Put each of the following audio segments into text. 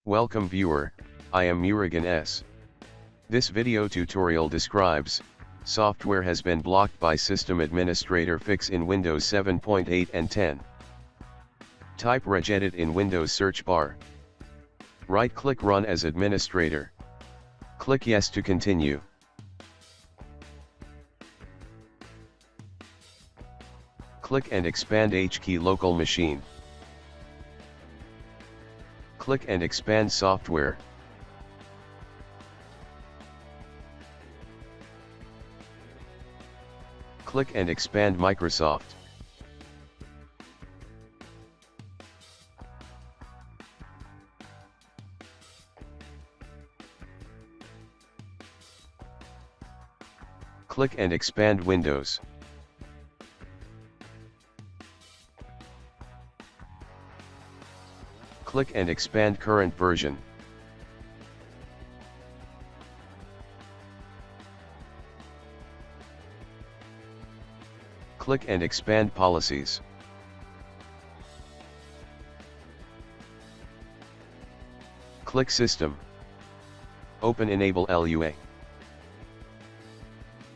Welcome viewer, I am Murugan S. This video tutorial describes, software has been blocked by System Administrator fix in Windows 7.8 and 10. Type regedit in Windows search bar. Right-click Run as Administrator. Click Yes to continue. Click and expand HKey local machine. Click and expand software. Click and expand Microsoft. Click and expand Windows. Click and expand current version. Click and expand policies. Click System. Open Enable LUA.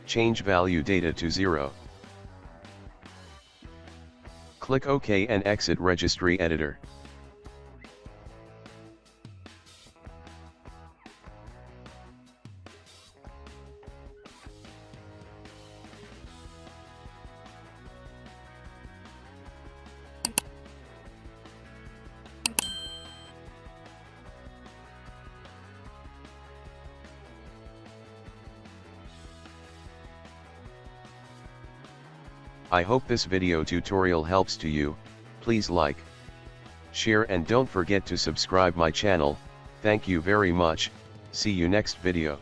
Change value data to 0. Click OK and exit Registry Editor. I hope this video tutorial helps to you. Please like, share and don't forget to subscribe my channel. Thank you very much. See you next video.